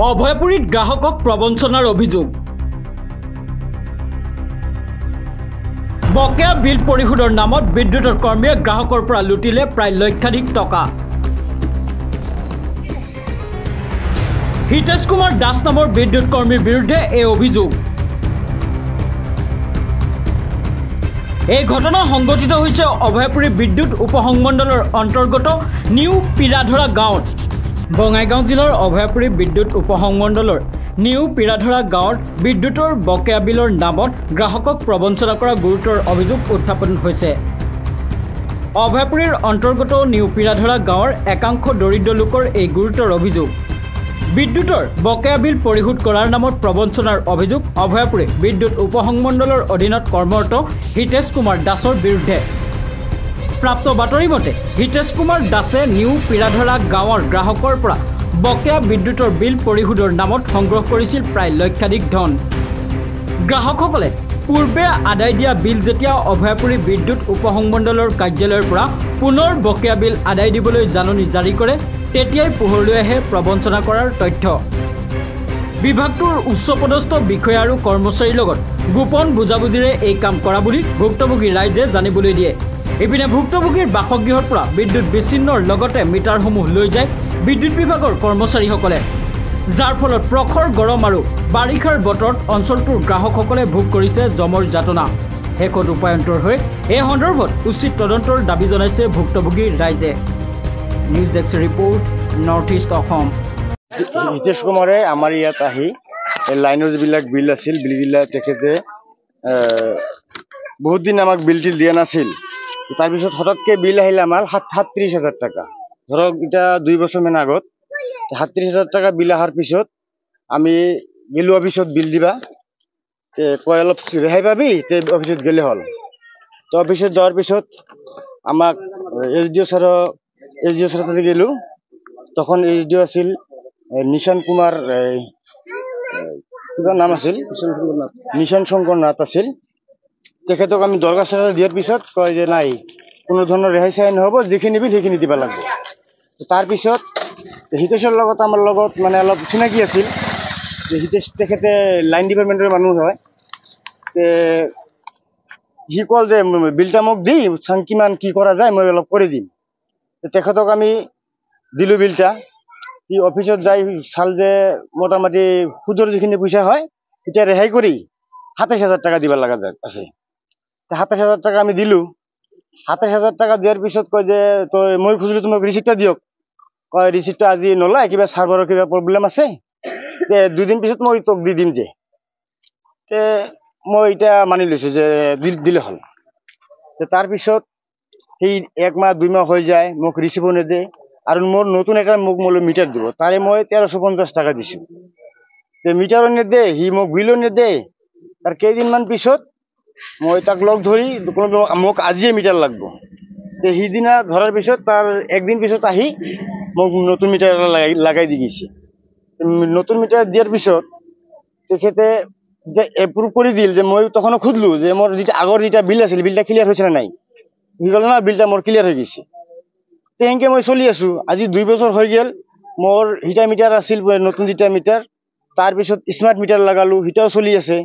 অভয়পুৰীত গ্ৰাহকক প্ৰবঞ্চনাৰ অভিযোগ। বকেয়া বিল পৰিশোধৰ নামত বিদ্যুতৰ কৰ্মীয়ে গ্ৰাহকৰ পৰা লুটিলে প্ৰায় লক্ষাধিক টকা। হিতেশ কুমাৰ দাস নামৰ বিদ্যুৎ কৰ্মীৰ বিৰুদ্ধে এই অভিযোগ। এই ঘটনা সংঘটিত হৈছে অভয়পুৰী বিদ্যুৎ উপসংমণ্ডলৰ অন্তৰ্গত নিউ পিৰাধৰা গাঁৱত। বঙাইগাঁও জিলাৰ অভয়পুৰী বিদ্যুৎ উপসংমণ্ডলৰ নিউ পিৰাধৰা গাঁৱত বিদ্যুতৰ বকেয়া বিলৰ নামত গ্ৰাহকক প্ৰবঞ্চনা কৰা গুৰুতৰ অভিযোগ উত্থাপন হৈছে। অভয়পুৰীৰ অন্তৰ্গত নিউ পিৰাধৰা গাঁৱৰ একাংশ দৰিদ্ৰ লোকৰ এই গুৰুতৰ অভিযোগ। বিদ্যুতৰ বকেয়া বিল পৰিশোধ কৰাৰ নামত প্ৰবঞ্চনাৰ অভিযোগ অভয়পুৰী বিদ্যুৎ উপসংমণ্ডলৰ অধীনত কৰ্মৰত হিতেশ কুমাৰ দাসৰ বিৰুদ্ধে। প্ৰাপ্ত বাতৰি মতে হিতেশ কুমাৰ দাসে নিউ পিৰাধৰা গাঁৱৰ গ্ৰাহকৰ পৰা বকেয়া বিদ্যুতৰ বিল পৰিশোধৰ নামত সংগ্ৰহ কৰিছিল প্ৰায় লক্ষাধিক ধন। গ্ৰাহকসকলে পূৰ্বে আদায় দিয়া বিল যেতিয়া অভয়পুৰী বিদ্যুৎ উপসংমণ্ডলৰ কাৰ্যালয়ৰ পৰা পুনৰ বকেয়া বিল আদায় দিবলৈ জাননী জাৰি কৰে, তেতিয়াই পোহৰলৈ আহে প্ৰবঞ্চনা কৰাৰ তথ্য। বিভাগটোৰ উচ্চপদস্থ বিষয়া আৰু কৰ্মচাৰীৰ লগত গোপন বুজাবুজিৰে এই কাম কৰা বুলি ভুক্তভোগী ৰাইজে জানিবলৈ দিয়ে। ইপিনে ভুক্তভোগীৰ বাসগৃহৰ পৰা বিদ্যুৎ বিচ্ছিন্নৰ লগতে মিটাৰসমূহ লৈ যায় বিদ্যুৎ বিভাগৰ কৰ্মচাৰীসকলে, যাৰ ফলত প্ৰখৰ গৰম আৰু বাৰিষাৰ বতৰত অঞ্চলটোৰ গ্ৰাহকসকলে ভোগ কৰিছে জমৰ যাতনা। শেষত উপায়ন্তৰ হৈ এই সন্দৰ্ভত উচিত তদন্তৰ দাবী জনাইছে ভুক্তভোগী ৰাইজে। News desk report, north east Assam. Hitesh কুমাৰে আমাৰ ইয়াত আহি লাইনৰ যিবিলাক বিল আছিল বিলবিলাক তেখেতে বহুত দিন আমাক বিল টিল দিয়া নাছিল। তাৰপিছত হঠাৎকৈ বিল আহিলে আমাৰ 37,000 টকা। ধৰক এতিয়া 2 বছৰমান আগত 37,000 টকা বিল অহাৰ পিছত আমি গেলো অফিচত বিল দিবা, কয় অলপ ৰেহাই পাবি, অফিচত গেলে হ'ল। তো অফিচত যোৱাৰ পিছত আমাক SDO ছাৰৰ তাতে গেলো। তখন SDO আছিল নিশান কুমাৰ, কিবা নাম আছিল, নিশান শংকৰ নাথ আছিল। তেখেতক আমি দৰখাস্ত দিয়াৰ পিছত কয় যে নাই, কোনো ধৰণৰ ৰেহাই চেহাই নহ'ব, যিখিনি বিল সেইখিনি দিব লাগিব। তাৰপিছত হিতেশৰ লগত আমাৰ লগত মানে অলপ চিনাকি আছিল। হিতেশ তেখেতে লাইন ডিপাৰ্টমেণ্টৰ মানুহ হয়। সি ক'ল যে বিলটা মোক দি চাং কিমান কি কৰা যায় মই অলপ কৰি দিম। তেখেতক আমি দিলো বিলটা। সি অফিচত যাই চাল যে মোটামুটি সুদৰ যিখিনি পইচা হয় এতিয়া ৰেহাই কৰি 27,000 টকা দিব লগা আছে। 27,000 টকা আমি দিলো। 27,000 টকা দিয়াৰ পিছত কয় যে তই, মই খুজিলো তোমাক ৰিচিপ্টটা দিয়ক। কয় ৰিচিপ্টটা আজি নলয়, কিবা চাৰ্ভাৰৰ কিবা প্ৰব্লেম আছে, 2 দিন পিছত মই তোক দি দিম যে। মই এতিয়া মানি লৈছো যে দিলে হ'ল। তাৰপিছত সেই 1 মাহ 2 মাহ হৈ যায়, মোক ৰিচিপ্টও নেদে আৰু মোৰ নতুন এটা মোক মিটাৰ দিব। তাৰে মই 1350 টকা দিছো। মিটাৰো নেদে, সি মোক বিলো নেদে। তাৰ কেইদিনমান পিছত মই তাক লগ ধৰি মোক আজিয়ে মিটাৰ লাগব। সিদিনা ধৰাৰ পিছত তাৰ 1 দিন পিছত আহি মোক নতুন মিটাৰ এটা লাগাই দি গৈছে। নতুন মিটাৰ দিয়াৰ পিছত তেখেতে এপ্ৰুভ কৰি দিল যে মই তখনো সুধিলো যে মোৰ আগৰ যিটা বিল আছিল বিলটা ক্লিয়াৰ হৈছে নে নাই। সি ক'লে না, বিলটা মোৰ ক্লিয়াৰ হৈ গৈছে। সেনেকৈ মই চলি আছো। আজি 2 বছৰ হৈ গ'ল। মোৰ হিটা মিটাৰ আছিল নতুন যিটা মিটাৰ, তাৰপিছত স্মাৰ্ট মিটাৰ লগালো, সিটাও চলি আছে।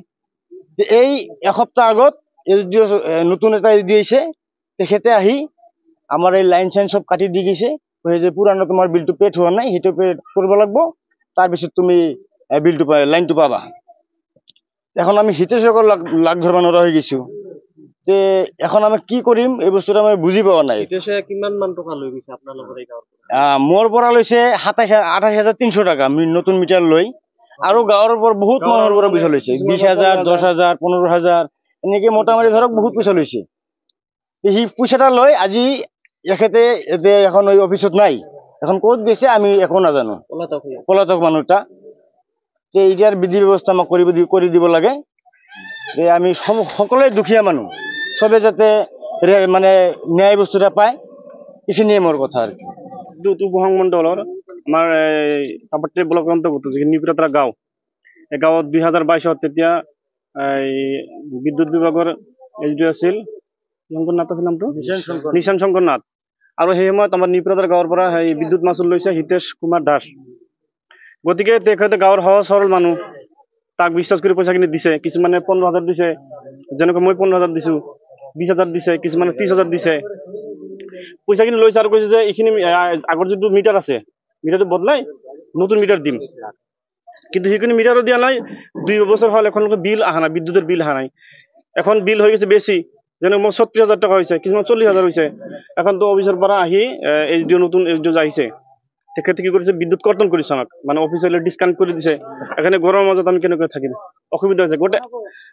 এই এসপ্তাহ আগত SDO নতুন এটা SDO আহিছে। তেখেতে আহি আমাৰ এই লাইন চাইন চব কাটি দি গৈছে। যে পুৰানো তোমাৰ বিলটো পেড হোৱা নাই, সেইটো পেড কৰিব লাগিব, তাৰপিছত তুমি বিলটো লাইনটো পাবা। এখন আমি হিতেশক লাগ ধৰব নোৱাৰা হৈ গৈছো। এখন আমি কি কৰিম এই বস্তুটো আমি বুজি পোৱা নাই। কিমান মান টকা লৈ গৈছে আপোনালোকৰ এই গাঁৱৰ? মোৰ পৰা লৈছে 28,300 টকা নতুন মিটাৰ লৈ, আৰু গাঁৱৰ পৰা বহুত মানুহৰ পৰা পইচা লৈছে। 20,000, 10,000, 15,000 এনেকে মোটামুটি ধৰক বহুত পইচা লৈছে। সি পইচাটা লৈ আজি এখেতে এখন অফিচত নাই, এখন ক'ত গৈছে আমি একো নাজানো। পলাতক মানুহটা। ইয়াৰ বিধি ব্যৱস্থা আমাক কৰি দিব লাগে। আমি সকলোৱে দুখীয়া মানুহ, চবে যাতে মানে ন্যায় বস্তুটা পায়, এইখিনিয়ে মোৰ কথা আৰু কি। বিদ্যুৎ উপসংমণ্ডলৰ আমাৰ কাবাট্ৰি ব্লক অন্তৰ্গত যিখিনি নিউ পিৰাধৰা গাঁও, এই গাঁৱত 2022 তেতিয়া বিদ্যুৎ বিভাগৰ SDO আছিল শংকৰ নাথ আছিল নামটো, নিশান শংকৰ নাথ। আৰু সেই সময়ত আমাৰ নিউ পিৰাধৰা গাঁৱৰ পৰা বিদ্যুৎ মাচুল লৈছে হিতেশ কুমাৰ দাস। গতিকে তেখেতে গাঁৱৰ সহজ সৰল মানুহ তাক বিশ্বাস কৰি পইচাখিনি দিছে কিছুমানে 15,000 দিছে যেনেকৈ মই 15,000 দিছো 20,000 দিছে কিছুমানে 30,000 দিছে পইচাখিনি লৈছে আৰু কৈছে যে এইখিনি আগৰ যিটো মিটাৰ আছে মিটাৰটো বদলাই নতুন মিটাৰ দিম কিন্তু সেইখিনি মিটাৰো দিয়া নাই 2 বছৰ হ'ল এখনলৈকে বিল অহা নাই বিদ্যুতেৰ বিল অহা নাই এখন বিল হৈ গৈছে বেছি যেনে মোৰ 36,000 টাকা হৈছে কিছুমান 40,000 হৈছে এখন তো অফিচৰ পৰা আহি এইচডিও নতুন এইচডিও আহিছে তেখেতে কি কৰিছে বিদ্যুৎ কৰ্তন কৰিছে আমাক মানে অফিচিয়ালি ডিসকাউন্ট কৰি দিছে এখানে গৰমৰ মাজত আমি কেনেকৈ থাকিম অসুবিধা হৈছে গোটে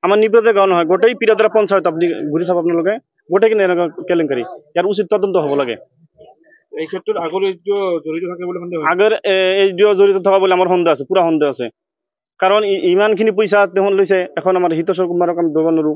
আমাৰ নিপ্ৰতে গাঁও নহয় গোটেই পিৰাদৰা পঞ্চায়ত আপুনি ঘূৰি চাব আপোনালোকে গোটেইখিনি এনেকুৱা কেলেংকাৰী ইয়াৰ উচিত তদন্ত হ'ব লাগে এই ক্ষেত্ৰত আগৰ এইটো জড়িত থাকে বুলি সন্দেহ আগৰ এইচডিও জড়িত থকা বুলি আমাৰ সন্দেহ আছে পুৰা সন্দেহ আছে কাৰণ ইমানখিনি পইচা তেওঁ লৈছে এখন আমাৰ হিতশ্বৰ কুমাৰৰ কাম দিব নোৱাৰো